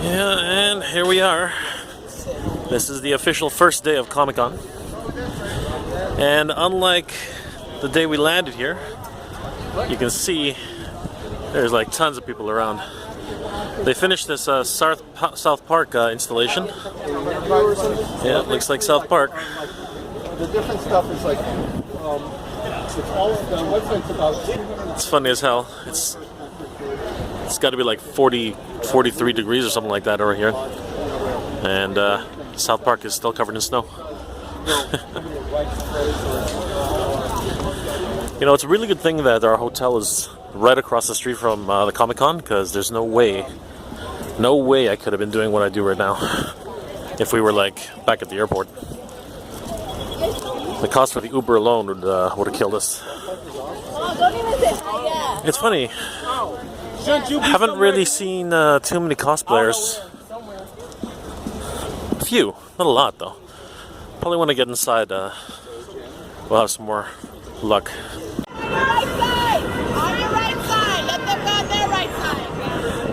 Yeah, and here we are. This is the official first day of Comic-Con. And unlike the day we landed here, you can see there's like tons of people around. They finished this South Park installation. Yeah, it looks like South Park. The different stuff is like, it's all the website's about. It's funny as hell. It's got to be like 43 degrees or something like that over here. And South Park is still covered in snow. You know, it's a really good thing that our hotel is right across the street from the Comic-Con, because there's no way I could have been doing what I do right now if we were like back at the airport. The cost for the Uber alone would have killed us. It's funny. Haven't really seen too many cosplayers. A few, not a lot though. Probably when I get inside, we'll have some more luck.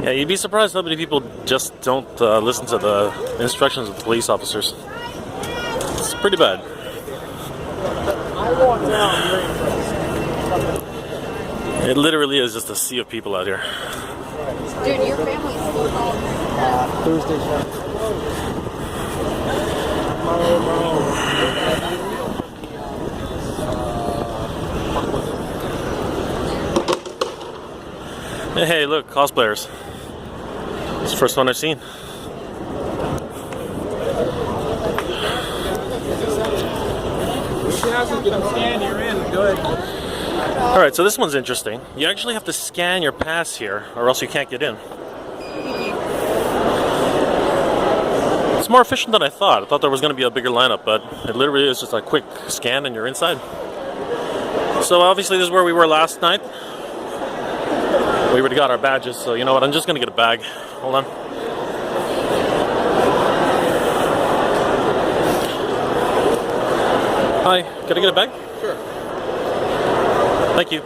Yeah, you'd be surprised how many people just don't listen to the instructions of the police officers. It's pretty bad. It literally is just a sea of people out here. Dude, your family's still home. Thursday show. Hey, look, cosplayers. It's the first one I've seen. Alright, so this one's interesting. You actually have to scan your pass here, or else you can't get in. It's more efficient than I thought. I thought there was going to be a bigger lineup, but it literally is just a quick scan and you're inside. So obviously this is where we were last night. We already got our badges, so you know what, I'm just going to get a bag. Hold on. Hi, can I get a bag? Sure. Thank you.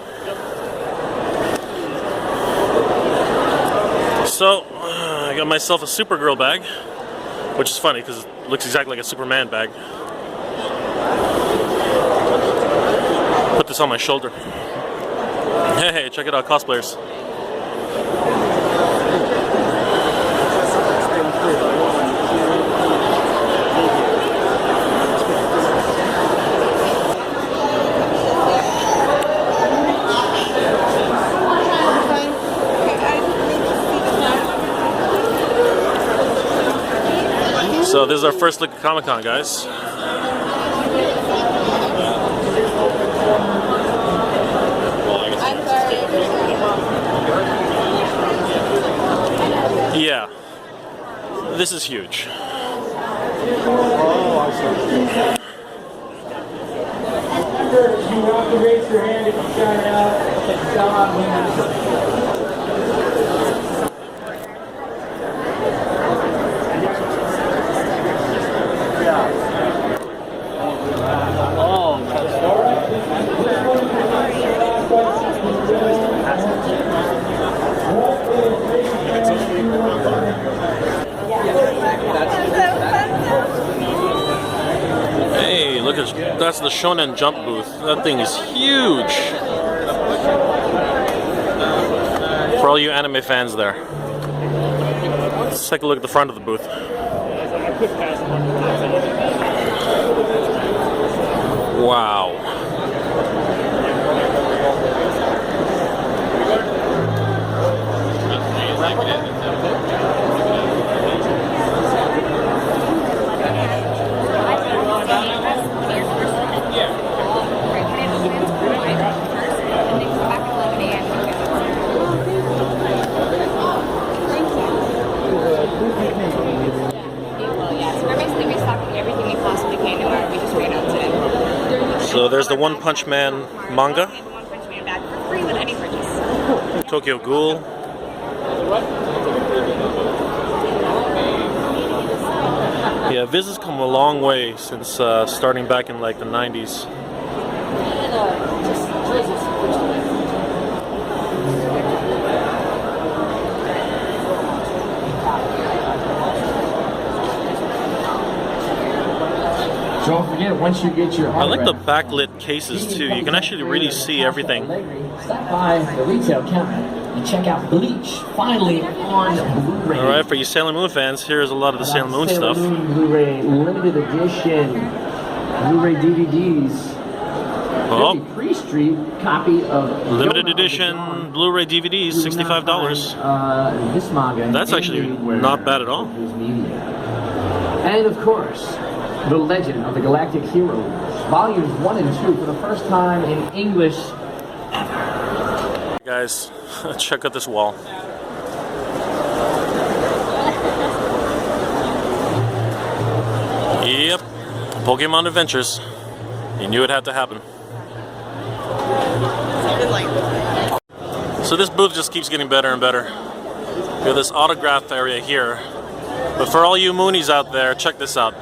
So, I got myself a Supergirl bag, which is funny because it looks exactly like a Superman bag. Put this on my shoulder. Hey, check it out, cosplayers. So this is our first look at Comic-Con, guys. Yeah, this is huge. You want to raise your hand if you shout out. Hey, look at that's the Shonen Jump booth. That thing is huge. For all you anime fans there. Let's take a look at the front of the booth. Wow. So there's the One Punch Man manga. One Punch Man bag for free with any purchase. Tokyo Ghoul. Yeah, Viz has come a long way since starting back in like the 90s. Don't forget, once you get your I like the autograph, backlit cases too. You can actually really see everything. stop by the retail counter and check out Bleach, finally on Blu-ray. Alright, for you Sailor Moon fans, here's a lot of the Sailor Moon Sailor stuff. Moon Blu-ray limited edition Blu-ray DVDs. Oh, There's a pre-street copy of limited Yona edition Dawn. Blu-ray DVDs, $65. This manga. That's actually anywhere not bad at all. his media. And of course, The Legend of the Galactic Heroes, volumes 1 and 2 for the first time in English. Guys, check out this wall. Yep, Pokemon Adventures. You knew it had to happen. So this booth just keeps getting better and better. We have this autograph area here. But for all you Moonies out there, check this out.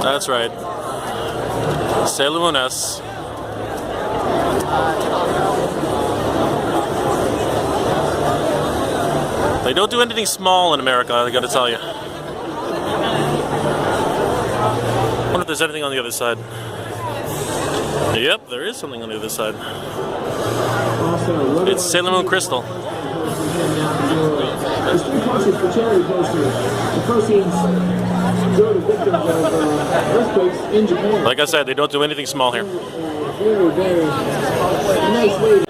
That's right. Sailor Moon S. They don't do anything small in America, I gotta tell you. I wonder if there's anything on the other side. Yep, there is something on the other side. It's Sailor Moon Crystal. The street concerts for charity poster. The proceeds go to victims of earthquakes in Japan. Like I said, they don't do anything small here. Very, very nice way.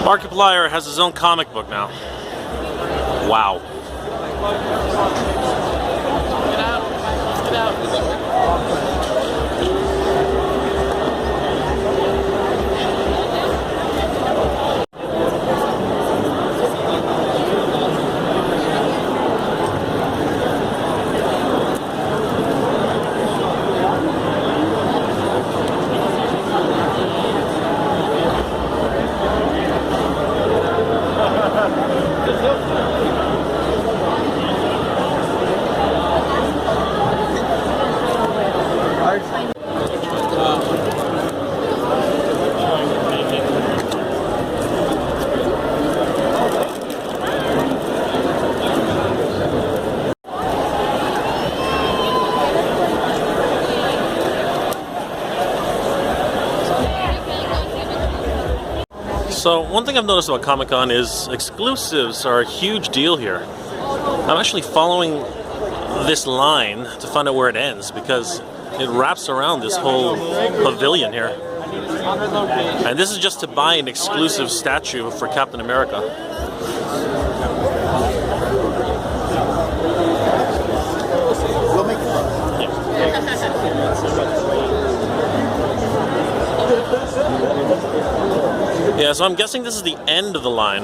Markiplier has his own comic book now. Wow. So one thing I've noticed about Comic-Con is exclusives are a huge deal here. I'm actually following this line to find out where it ends because it wraps around this whole pavilion here. And this is just to buy an exclusive statue for Captain America. Yeah, so I'm guessing this is the end of the line.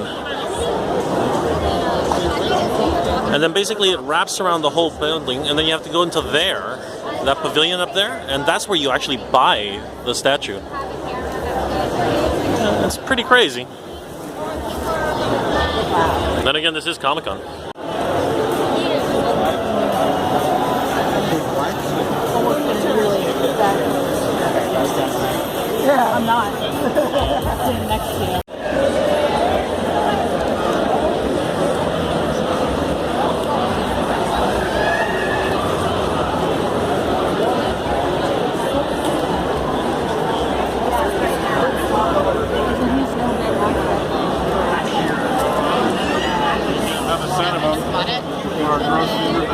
And then basically it wraps around the whole building, and then you have to go into there, that pavilion up there, and that's where you actually buy the statue. It's pretty crazy. And then again, this is Comic-Con. Yeah, I'm not. Sitting next to you. Have a set of them for our grocery.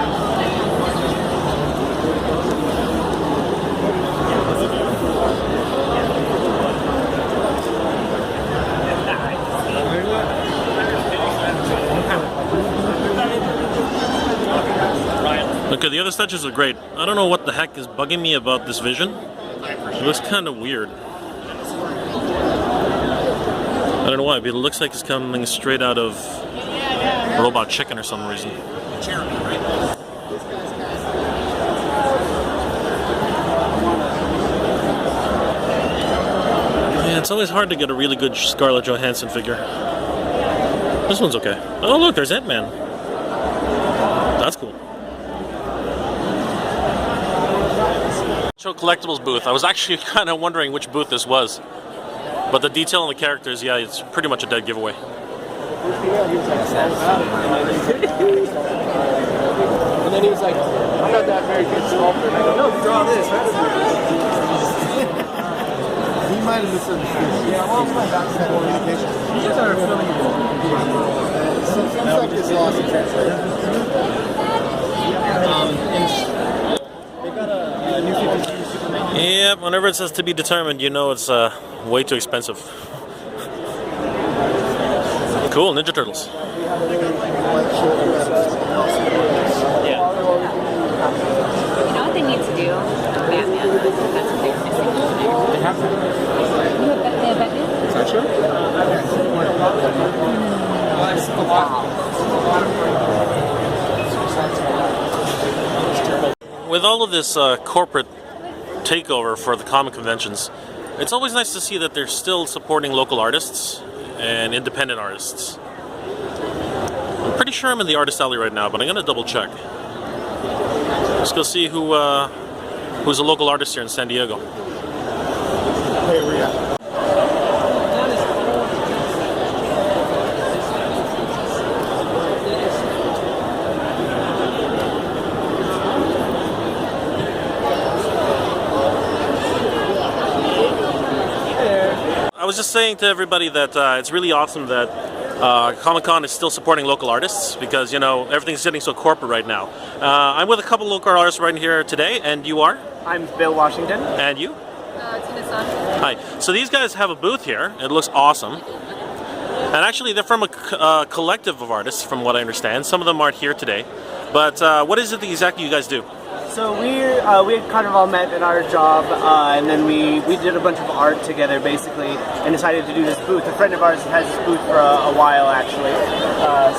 Okay, the other statues are great. I don't know what the heck is bugging me about this vision. It looks kind of weird. I don't know why, but it looks like it's coming straight out of Robot Chicken or some reason. Yeah, it's always hard to get a really good Scarlett Johansson figure. This one's okay. Oh look, there's Ant-Man. That's cool. Collectibles booth. I was actually kind of wondering which booth this was, But the detail on the characters, yeah, it's pretty much a dead giveaway. And then he was like, I'm not that very good sculptor. And I go, no, draw this. He might have misunderstood. Yeah, well, communication. You guys are filming it. Some stuff gets lost in translation. They got a new 52 Superman. Yeah, whenever it says to be determined, you know it's way too expensive. Cool, Ninja Turtles. You know what they need to do? Batman. That's what they're missing. They have to. They have Batman? Is that true? With all of this corporate takeover for the comic conventions, it's always nice to see that they're still supporting local artists and independent artists. I'm pretty sure I'm in the artist alley right now, but I'm gonna double check. Let's go see who's a local artist here in San Diego. Hey, where you at? I was just saying to everybody that it's really awesome that Comic-Con is still supporting local artists because, you know, everything's getting so corporate right now. I'm with a couple local artists right here today, and you are? I'm Bill Washington. And you? Tina San. Hi. So these guys have a booth here. It looks awesome. And actually, they're from a collective of artists, from what I understand. Some of them aren't here today. But what is it that exactly you guys do? So we had kind of all met in our job, and then we did a bunch of art together, basically, and decided to do this booth. A friend of ours has this booth for a while, actually.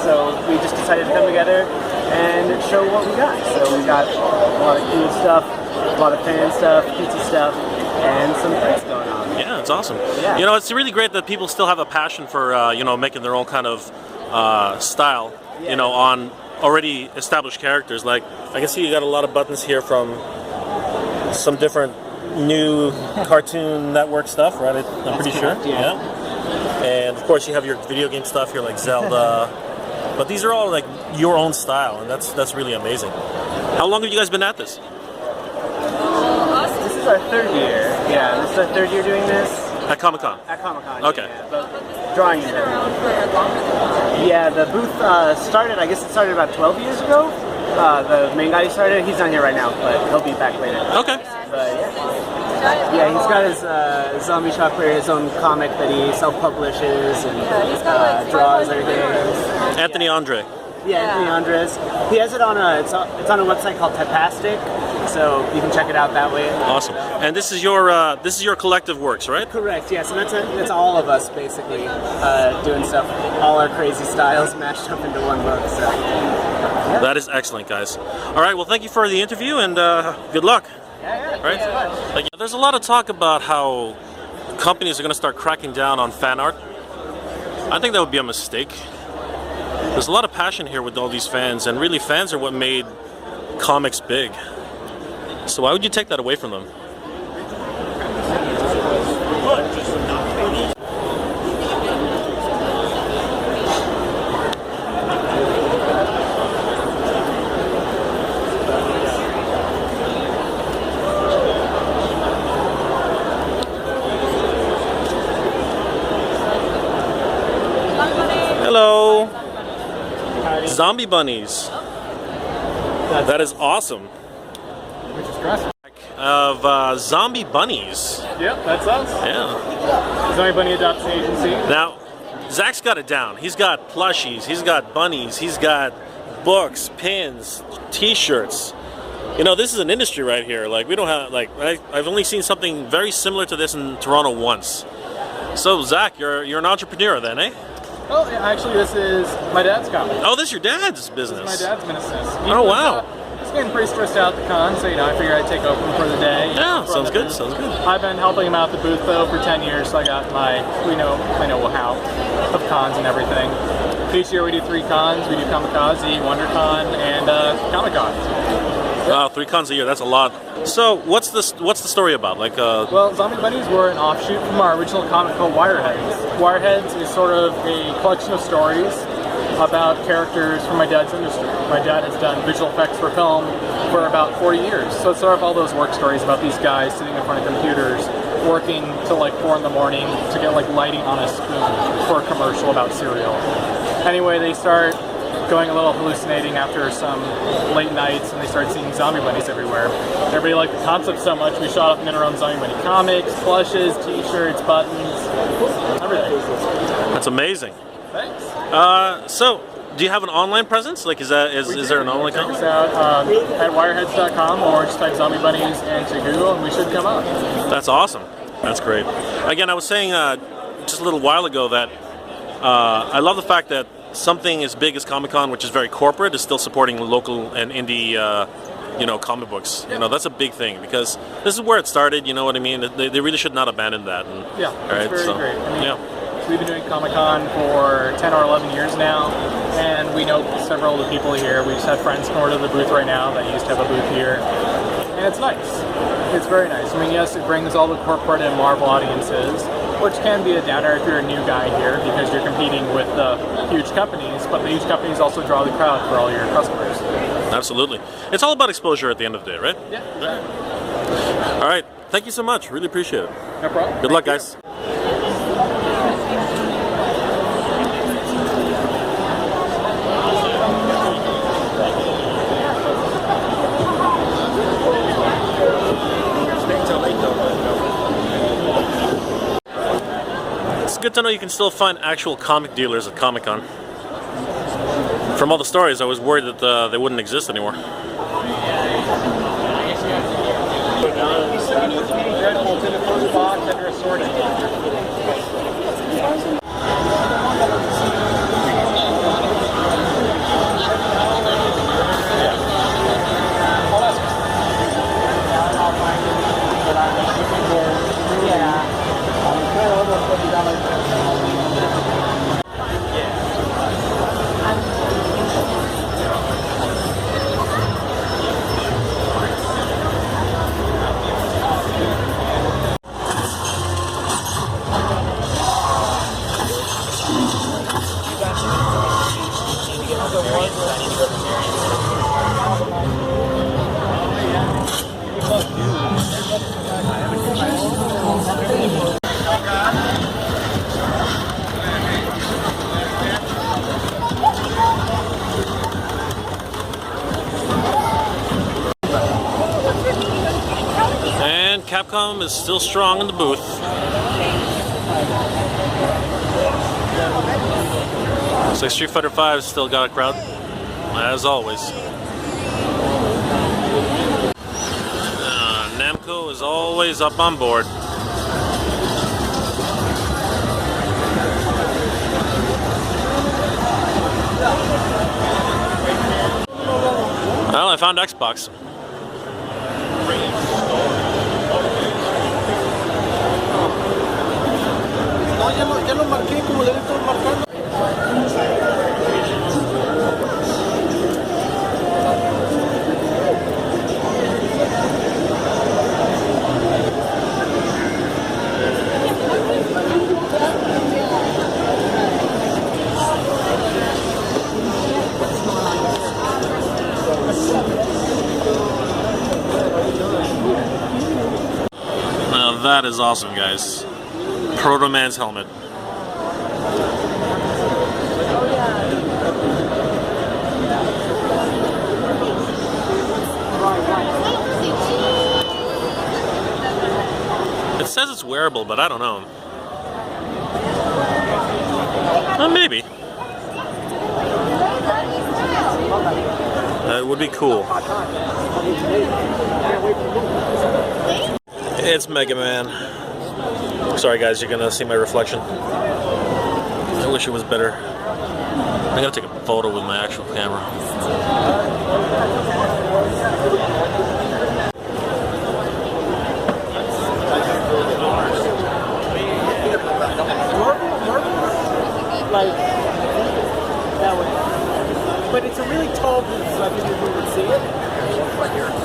So we just decided to come together and show what we got. So we got a lot of cool stuff, a lot of fan stuff, cutesy stuff, and some prints going on. Yeah, it's awesome. Yeah. You know, it's really great that people still have a passion for, you know, making their own kind of style, you know, on already established characters. Like, I can see you got a lot of buttons here from some different new Cartoon Network stuff, right? I'm pretty sure. Yeah. And of course, you have your video game stuff here, like Zelda. But these are all like your own style, and that's really amazing. How long have you guys been at this? This is our third year. Yeah, this is our third year doing this. At Comic-Con? At Comic-Con. Okay. Yeah, but drawing in there. Yeah, the booth started, I guess it started about 12 years ago. The main guy who started, he's not here right now, but he'll be back later. Okay. But yeah, he's got his Zombie Shockwave, his own comic that he self-publishes and draws every day. Anthony Andre. Yeah, Anthony Andres. He has it on it's on a website called Typastic, so you can check it out that way. Awesome. And this is your collective works, right? Correct. Yes, and that's all of us basically doing stuff. All our crazy styles mashed up into one book. So yeah. That is excellent, guys. All right. Well, thank you for the interview, and good luck. Yeah. Right? Like, there's a lot of talk about how companies are going to start cracking down on fan art. I think that would be a mistake. There's a lot of passion here with all these fans, and really fans are what made comics big. So why would you take that away from them? Hello. Zombie bunnies. That is awesome. Which is dressing. Of zombie bunnies. Yep, that's us. Yeah. Zombie Bunny Adoption Agency. Now, Zach's got it down. He's got plushies. He's got bunnies. He's got books, pins, T-shirts. You know, this is an industry right here. Like, we don't have, like, I've only seen something very similar to this in Toronto once. So, Zach, you're an entrepreneur then, eh? Oh, yeah, actually, this is my dad's comic. Oh, this is your dad's business. This is my dad's business. Oh, wow. He's getting pretty stressed out at the con, so, you know, I figured I'd take over for the day. Yeah, sounds good, sounds good. I've been helping him out at the booth, though, for 10 years, so I got I know how of cons and everything. Each year we do 3 cons. We do Kamikaze, WonderCon, and Comic-Con. Wow, 3 cons a year, that's a lot. So, what's the story about? Like, Well, Zombie Bunnies were an offshoot from our original comic called Wireheads. Wireheads is sort of a collection of stories about characters from my dad's industry. My dad has done visual effects for film for about 40 years. So it's sort of all those work stories about these guys sitting in front of computers, working till like 4 in the morning to get like lighting on a spoon for a commercial about cereal. Anyway, they start going a little hallucinating after some late nights, and they start seeing zombie bunnies everywhere. Everybody liked the concept so much, we shot up and made our own zombie bunny comics, plushes, t-shirts, buttons, everything. that's amazing. Thanks. So, do you have an online presence? Like, is there an online Check account? us out at wireheads.com, or just type zombie bunnies into Google and we should come up. That's awesome. That's great. Again, I was saying just a little while ago that I love the fact that something as big as Comic-Con, which is very corporate, is still supporting local and indie, comic books. You know, that's a big thing because this is where it started. You know what I mean? They really should not abandon that. And, Yeah, it's very great. I mean, yeah. we've been doing Comic-Con for 10 or 11 years now, and we know several of the people here. We just have friends come over to the booth right now that used to have a booth here, and it's nice. It's very nice. I mean, yes, it brings all the corporate and Marvel audiences, which can be a downer if you're a new guy here because you're competing with the huge companies, but the huge companies also draw the crowd for all your customers. Absolutely. It's all about exposure at the end of the day, right? Yeah. All right. Thank you so much. Really appreciate it. No problem. Good luck, guys. It's good to know you can still find actual comic dealers at Comic-Con. From all the stories, I was worried that they wouldn't exist anymore. Dreadbolts in the first box that are assorted. And Capcom is still strong in the booth. Looks like Street Fighter V still got a crowd, as always. Namco is always up on board. Well, I found Xbox. Ya lo marqué como le estoy marcando. Now that is awesome, guys. Proto Man's helmet. It says it's wearable, but I don't know. Maybe. That would be cool. It's Mega Man. Sorry guys, you're gonna see my reflection. I wish it was better. I'm gonna take a photo with my actual camera. Like that way. But it's a really tall booth, so I think people would see it. Right here.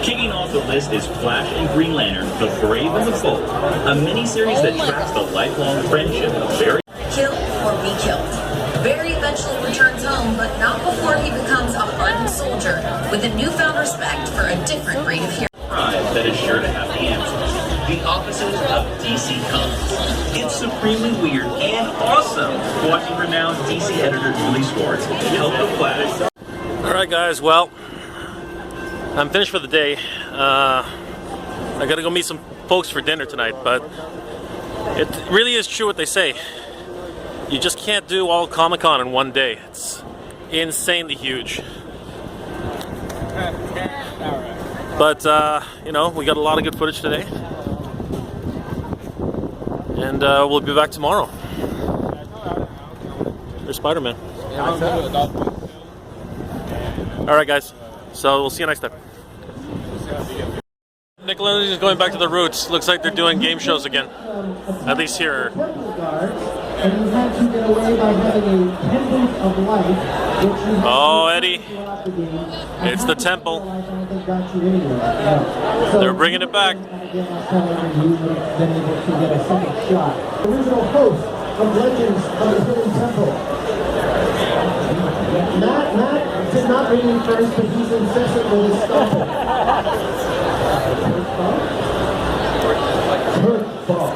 Kicking off the list is Flash and Green Lantern, The Brave and the Bold, a miniseries that tracks the lifelong friendship of Barry. Kill or be killed. Barry eventually returns home, but not before he becomes a hardened soldier with a newfound respect for a different breed of hero. That is sure to have the answers. The opposite of DC Comics. It's supremely weird and awesome watching renowned DC editor Julie Schwartz help the Flash. Alright guys, well, I'm finished for the day. I gotta go meet some folks for dinner tonight, but it really is true what they say. You just can't do all Comic-Con in one day. It's insanely huge. But, you know, we got a lot of good footage today. And we'll be back tomorrow. There's Spider-Man. Alright guys, so we'll see you next time. Nickelodeon is going back to the roots. Looks like they're doing game shows again. At least here. And you had to get away by having a pendant of life, which you Oh, Eddie. It's the temple. They're bringing it back. Original host of Legends of the Hidden Temple. Matt did not bring me first, but he's incessant with his stumble. Curveball.